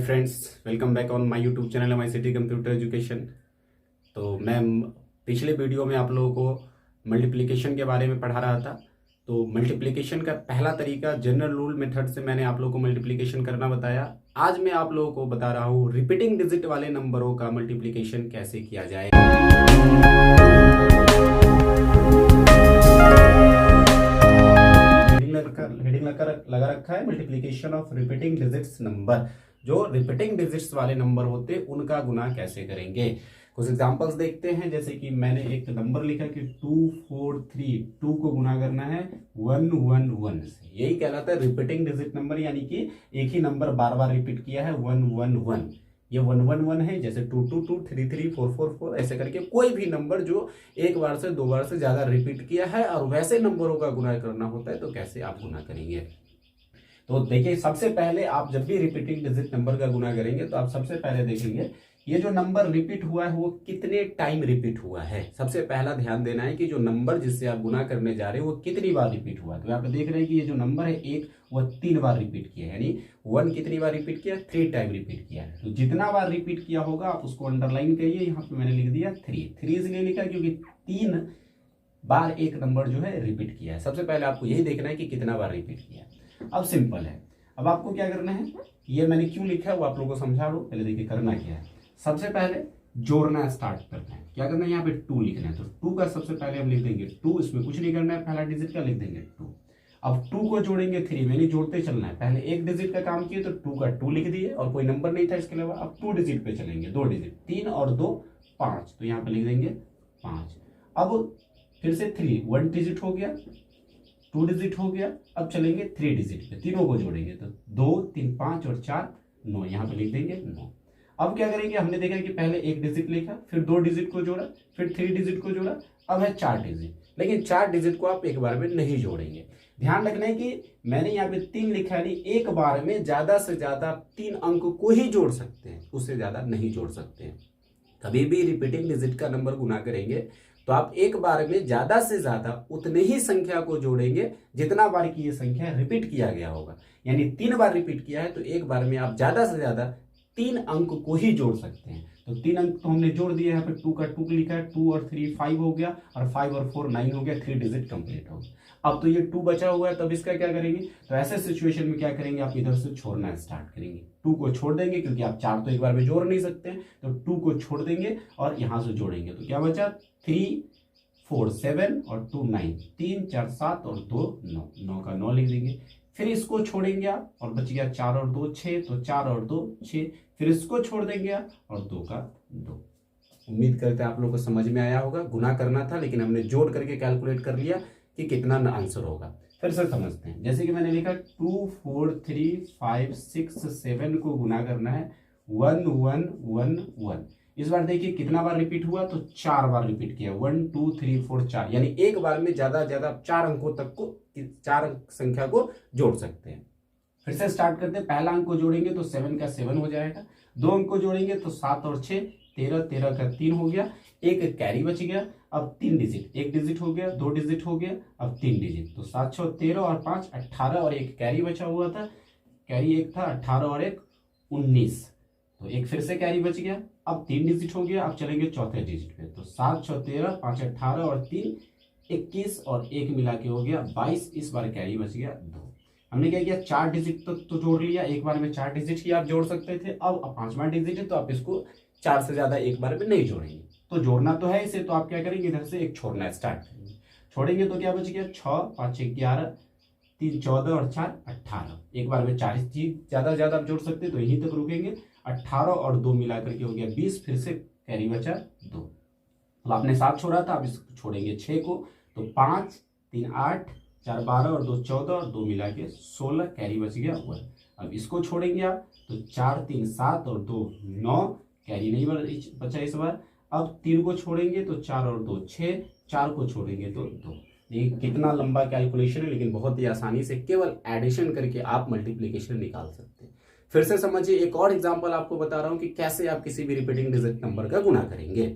Friends, welcome back on my YouTube channel M I city computer education. तो मैं पिछले video में आप लोगों को मल्टीप्लिकेशन के बारे में पढ़ा रहा था। तो मल्टीप्लिकेशन का पहला तरीका जनरल रूल मेथड से मैंने आप लोगों को मल्टीप्लिकेशन करना बताया। आज मैं आप लोगों को बता रहा हूँ रिपीटिंग डिजिट वाले नंबरों का मल्टीप्लिकेशन कैसे किया जाए। हेडिंग लगा रखा है multiplication of repeating digits number. जो रिपीटिंग डिजिट्स वाले नंबर होते हैं उनका गुना कैसे करेंगे। कुछ एग्जांपल्स देखते हैं। जैसे कि मैंने एक नंबर लिखा कि 243, 2 को गुना करना है 111 से। यही कहलाता है रिपीटिंग डिजिट नंबर, यानी कि एक ही नंबर बार बार रिपीट किया है 111। ये 111 है। जैसे 222, 33, 444 ऐसे करके कोई भी नंबर जो एक बार से दो बार से ज्यादा रिपीट किया है और वैसे नंबरों का गुना करना होता है तो कैसे आप गुना करेंगे। तो देखिए, सबसे पहले आप जब भी रिपीटिंग डिजिट नंबर का गुना करेंगे तो आप सबसे पहले देखेंगे ये जो नंबर रिपीट हुआ है वो कितने टाइम रिपीट हुआ है। सबसे पहला ध्यान देना है कि जो नंबर जिससे आप गुना करने जा रहे हो वो कितनी बार रिपीट हुआ है। तो यहाँ पे देख रहे हैं कि ये जो नंबर है एक, वो 3 बार रिपीट किया है, यानी 1 कितनी बार रिपीट किया, 3 टाइम रिपीट किया है। तो जितना बार रिपीट किया होगा आप उसको अंडरलाइन करिए। यहाँ पे मैंने लिख दिया 3 इसलिए लिखा क्योंकि 3 बार एक नंबर जो है रिपीट किया है। सबसे पहले आपको यही देखना है कि कितना बार रिपीट किया है। अब सिंपल है, अब आपको क्या करना है, ये मैंने क्यों लिखा है वो आप लोगों को समझा दो। पहले देखिए करना क्या है। सबसे पहले जोड़ना स्टार्ट करना है। क्या करना है, यहाँ पे 2 लिखना है। तो 2 का सबसे पहले हम लिख देंगे 2, इसमें कुछ नहीं करना है, पहला डिजिट का लिख देंगे 2। अब 2 को जोड़ेंगे 3 में, नहीं जोड़ते चलना है। पहले एक डिजिट का काम किए तो 2 का 2 लिख दिए और कोई नंबर नहीं था इसके अलावा। अब 2 डिजिट पे चलेंगे, 2 डिजिट, 3 और 2 5, तो यहाँ पे लिख देंगे 5। अब फिर से 3, 1 डिजिट हो गया, 2 डिजिट हो गया। अब चलेंगे 3 डिजिट पे, तीनों को जोड़ेंगे तो 2, 3, 5 और 4 9, यहाँ पे लिख देंगे 9। अब क्या करेंगे, हमने देखा कि पहले एक डिजिट लिखा, फिर 2 डिजिट को जोड़ा, फिर 3 डिजिट को जोड़ा, अब है 4 डिजिट। लेकिन 4 डिजिट को आप एक बार में नहीं जोड़ेंगे। ध्यान रखना है कि मैंने यहाँ पे 3 लिखा है, एक बार में ज्यादा से ज्यादा 3 अंक को ही जोड़ सकते हैं, उससे ज्यादा नहीं जोड़ सकते हैं। कभी भी रिपीटिंग डिजिट का नंबर गुना करेंगे तो आप एक बार में ज्यादा से ज्यादा उतने ही संख्या को जोड़ेंगे जितना बार की ये संख्या रिपीट किया गया होगा। यानी 3 बार रिपीट किया है तो एक बार में आप ज्यादा से ज्यादा 3 अंक को ही जोड़ सकते हैं। तो 3 अंक तो हमने जोड़ दिया। यहाँ पे 2 का 2 लिखा है, 2 और 3 5 हो गया, और 5 और 4 9 हो गया, 3 डिजिट कंप्लीट हो गया। अब तो ये 2 बचा हुआ है, तब इसका क्या करेंगे, तो ऐसे सिचुएशन में क्या करेंगे, आप इधर से छोड़ना स्टार्ट करेंगे। 2 को छोड़ देंगे क्योंकि आप 4 तो एक बार में जोड़ नहीं सकते, तो 2 को छोड़ देंगे और यहां से जोड़ेंगे। तो क्या बचा, 3 4 7 और 2 9, 3 4 7 और 2 9, 9 का 9 लिख देंगे। फिर इसको छोड़ेंगे आप और बच गया 4 और 2 6, तो 4 और 2 6। फिर इसको छोड़ देंगे आप और 2 का 2। उम्मीद करते हैं आप लोगों को समझ में आया होगा। गुना करना था लेकिन हमने जोड़ करके कैलकुलेट कर लिया कि कितना आंसर होगा। फिर से समझते हैं। जैसे कि मैंने लिखा 2 4 3 5 6 7 को गुना करना है 1 1 1 1। इस बार देखिए कितना बार रिपीट हुआ, तो 4 बार रिपीट किया, 1 2 3 4 4। यानी एक बार में ज्यादा ज्यादा 4 अंकों तक को, 4 संख्या को जोड़ सकते हैं। फिर से स्टार्ट करते हैं। पहला अंक को जोड़ेंगे तो 7 का 7 हो जाएगा, 2 अंक को जोड़ेंगे तो 7 और 6 13, 13 का 3 हो गया, एक कैरी बच गया। अब 3 डिजिट, एक डिजिट हो गया, 2 डिजिट हो गया, अब 3 डिजिट, तो 7 6 13 और 5 18 और एक कैरी बचा हुआ था, कैरी एक था, 18 और एक 19, तो एक फिर से कैरी बच गया। अब 3 डिजिट हो गया। अब चलेंगे चौथे डिजिट पे, तो 7 6 13, 5 18 और 3 21 और एक मिला के हो गया 22। इस बार कैरी बच गया 2। हमने क्या किया, 4 डिजिट तो जोड़ लिया, एक बार में 4 डिजिट ही आप जोड़ सकते थे। अब 5वां डिजिट है तो आप इसको 4 से ज्यादा एक बार में नहीं जोड़ेंगे। तो जोड़ना तो है इसे, तो आप क्या करेंगे, इधर से एक छोड़ना स्टार्ट करेंगे। छोड़ेंगे तो क्या बच गया, 6 5 11, 3 14 और 4 18। एक बार में 4 चीज ज्यादा आप जोड़ सकते, तो यहीं तक रुकेंगे। 18 और 2 मिला करके हो गया 20, फिर से कैरी बचा 2। तो आपने 7 छोड़ा था, अब इसको छोड़ेंगे 6 को, तो 5 3 8 4 12 और 2 14 और 2 मिला के 16, कैरी बच गया 1। अब इसको छोड़ेंगे आप, तो 4 3 7 और 2 9, कैरी नहीं बचा इस बार। अब 3 को छोड़ेंगे तो 4 और 2 6, 4 को छोड़ेंगे तो 2। ये कितना लंबा कैलकुलेशन है, लेकिन बहुत ही आसानी से केवल एडिशन करके आप मल्टीप्लिकेशन निकाल सकते हैं। फिर से समझिए, एक और एग्जांपल आपको बता रहा हूं कि कैसे आप किसी भी रिपीटिंग डिजिट नंबर का गुना करेंगे।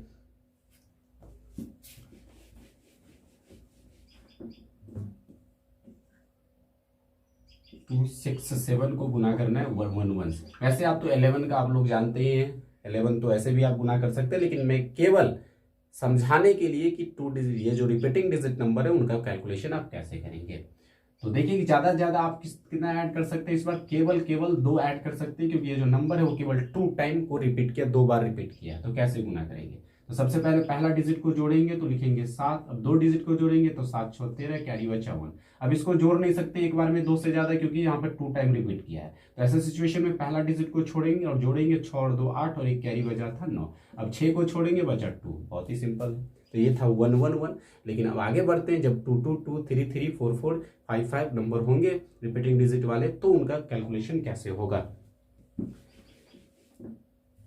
267 को गुना करना है 111 से। वैसे आप तो 11 का आप लोग जानते ही हैं, 11 तो ऐसे भी आप गुना कर सकते हैं, लेकिन मैं केवल समझाने के लिए कि 2 डिजिट ये जो रिपीटिंग डिजिट नंबर है उनका कैलकुलेशन आप कैसे करेंगे। तो देखिए कि ज्यादा से ज्यादा आप कितना ऐड कर सकते हैं इस बार, केवल 2 ऐड कर सकते हैं, क्योंकि ये जो नंबर है वो केवल 2 टाइम को रिपीट किया, 2 बार रिपीट किया। तो कैसे गुना करेंगे, तो सबसे पहले पहला डिजिट को जोड़ेंगे तो लिखेंगे 7, अब 2 डिजिट को जोड़ेंगे तो 7 6 13, कैरी बचा 1। अब इसको जोड़ नहीं सकते एक बार में 2 से ज्यादा, क्योंकि यहाँ पे 2 टाइम रिपीट किया है। तो ऐसे सिचुएशन में पहला डिजिट को छोड़ेंगे और जोड़ेंगे, 6 और 2 8 और एक कैरी बचा था 9। अब 6 को छोड़ेंगे बचा 2, बहुत ही सिंपल है। तो ये था 111। लेकिन अब आगे बढ़ते हैं, जब 2 2 2 3 3 4 4 5 5 नंबर होंगे रिपीटिंग डिजिट वाले, तो उनका कैलकुलेशन कैसे होगा।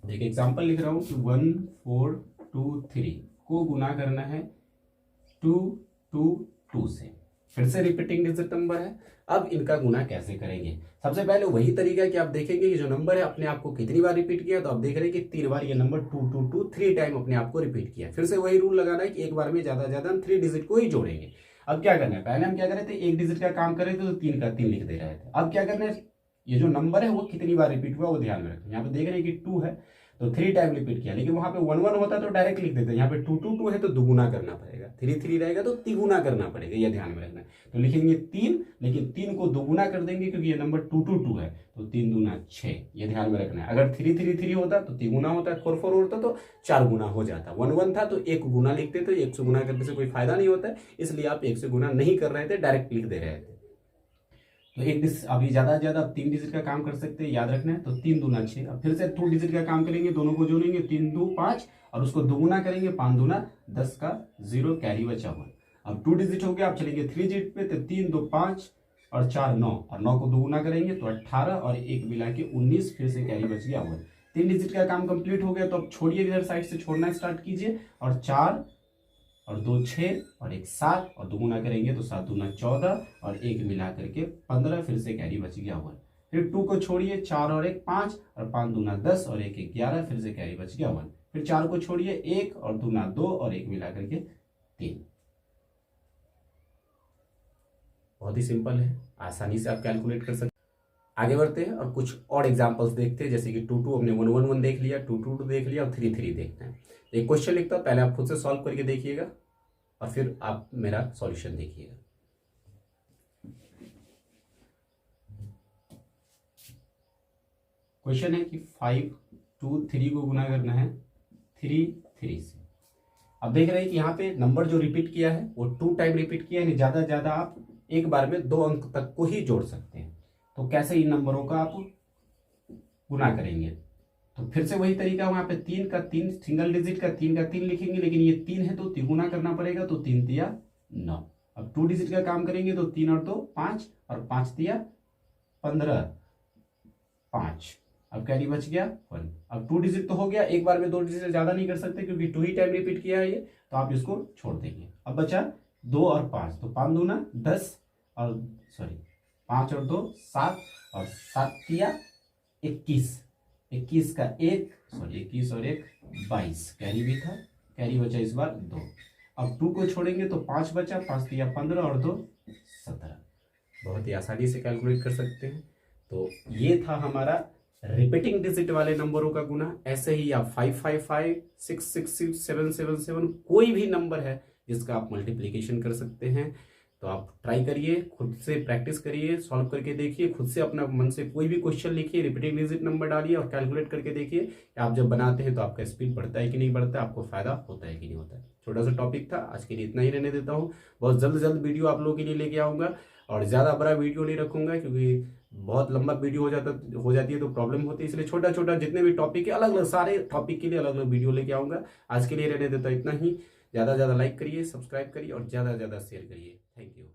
एक एग्जांपल लिख रहा हूं कि 1 4 2 3 को गुना करना है 2 2 2 से। फिर से रिपीटिंग डिजिट नंबर है, अब इनका गुना कैसे करेंगे। सबसे पहले वही तरीका है कि आप देखेंगे कि जो नंबर है अपने आप को कितनी बार रिपीट किया, तो आप देख रहे हैं कि 3 बार ये नंबर 2 2 2 3 टाइम अपने आप को रिपीट किया। फिर से वही रूल लगाना है कि एक बार में ज्यादा ज्यादा हम 3 डिजिट को ही जोड़ेंगे। अब क्या करना है, पहले हम क्या कर रहे थे, एक डिजिट का काम कर रहे थे तो 3 का 3 लिख दे रहे थे। अब क्या करना है, ये जो नंबर है वो कितनी बार रिपीट हुआ वो ध्यान में रखें। यहाँ पे देख रहे हैं कि 2 है तो 3 टाइम रिपीट किया, लेकिन वहां पे 1 1 होता तो डायरेक्ट लिख देते हैं। यहाँ पे 2 2 2 है तो दुगुना करना पड़ेगा, 3 3 रहेगा तो तिगुना करना पड़ेगा, ये ध्यान में रखना है। तो लिखेंगे 3, लेकिन 3 को दुगुना कर देंगे क्योंकि ये नंबर 2 2 2 है, तो 3 दूना 6, ये ध्यान में रखना है। अगर 3 3 3 होता तो तिगुना होता, 4 4 होता तो 4 गुना हो जाता। 1 1 था तो 1 गुना लिखते, तो 1 से गुना करने से कोई फायदा नहीं होता है, इसलिए आप 1 से गुना नहीं कर रहे थे, डायरेक्ट लिख दे रहे थे। तो एक अभी ज्यादा से ज्यादा 3 डिजिट का काम कर सकते हैं, याद रखना है। तो 3 दूना 6। अब फिर से 2 डिजिट का काम करेंगे, दोनों को जोड़ेंगे, 3 2 5 और उसको दोगुना करेंगे, 5 दूना 10 का 0, कैरी बचा 1। अब 2 डिजिट हो गया, अब चलेंगे 3 डिजिट पे, तो 3 2 5 और 4 9, और 9 को दोगुना करेंगे तो 18 और 1 मिला के 19, फिर से कैरी बच गया 1। 3 डिजिट का काम कंप्लीट हो गया, तो अब छोड़िए, इधर साइड से छोड़ना स्टार्ट कीजिए, और 4 और 2 6 और 1 7, और दोगुना करेंगे तो 7 दूना 14 और 1 मिला करके 15, फिर से कैरी बच गया 1। फिर 2 को छोड़िए, 4 और 1 5 और 5 दूना 10 और 1 11, फिर से कैरी बच गया 1। फिर 4 को छोड़िए, 1 और दूना 2 और 1 मिला करके 3। बहुत ही सिंपल है, आसानी से आप कैलकुलेट कर सकते हैं। आगे बढ़ते हैं और कुछ और एग्जांपल्स देखते हैं, जैसे कि 2 2 हमने 1 1 1 देख लिया, 2 2 2 देख लिया, और 3 3 देखते हैं। एक क्वेश्चन लिखता हूं, पहले आप खुद से सॉल्व करके देखिएगा और फिर आप मेरा सॉल्यूशन देखिएगा। क्वेश्चन है कि 5 2 3 को गुना करना है 3 3 से। अब देख रहे हैं कि यहाँ पे नंबर जो रिपीट किया है वो 2 टाइम रिपीट किया है, यानी ज्यादा से ज्यादा आप एक बार में 2 अंक तक को ही जोड़ सकते हैं। तो कैसे इन नंबरों का आप गुना करेंगे, तो फिर से वही तरीका, वहां पे 3 का 3 सिंगल डिजिट का 3 का 3 लिखेंगे, लेकिन ये 3 है तो तिगुना करना पड़ेगा, तो 3 तिया 9। अब 2 डिजिट का काम करेंगे तो 3 और 2 5 और 5 तिया 15 5। अब कैरी बच गया 1। अब 2 डिजिट तो हो गया, एक बार में 2 डिजिट से ज्यादा नहीं कर सकते क्योंकि 2 ही टाइम रिपीट किया है ये, तो आप इसको छोड़ देंगे। अब बचा 2 और 5, तो 5 दूना 10 और 5 और 2 7 और 7 तिया 21, 21 का 21 और 1 22, कैरी भी था, कैरी बचा इस बार 2। अब 2 को छोड़ेंगे तो 5 बचा, 5 तिया 15 और 2 17। बहुत ही आसानी से कैलकुलेट कर सकते हैं। तो ये था हमारा रिपीटिंग डिजिट वाले नंबरों का गुना। ऐसे ही आप 555 666 777 कोई भी नंबर है जिसका आप मल्टीप्लीकेशन कर सकते हैं। तो आप ट्राई करिए, खुद से प्रैक्टिस करिए, सॉल्व करके देखिए, खुद से अपना मन से कोई भी क्वेश्चन लिखिए, रिपीटिंग डिजिट नंबर डालिए और कैलकुलेट करके देखिए कि आप जब बनाते हैं तो आपका स्पीड बढ़ता है कि नहीं बढ़ता है, आपको फायदा होता है कि नहीं होता है। छोटा सा टॉपिक था, आज के लिए इतना ही रहने देता हूँ। बहुत जल्द वीडियो आप लोगों के लिए लेके आऊँगा और ज़्यादा बड़ा वीडियो नहीं रखूँगा क्योंकि बहुत लंबा वीडियो हो जाती है तो प्रॉब्लम होती है, इसलिए छोटा छोटा जितने भी टॉपिक है अलग अलग सारे टॉपिक के लिए अलग अलग वीडियो लेके आऊँगा। आज के लिए रहने देता इतना ही। ज़्यादा से ज़्यादा लाइक करिए, सब्सक्राइब करिए और ज़्यादा से ज़्यादा शेयर करिए। Thank you.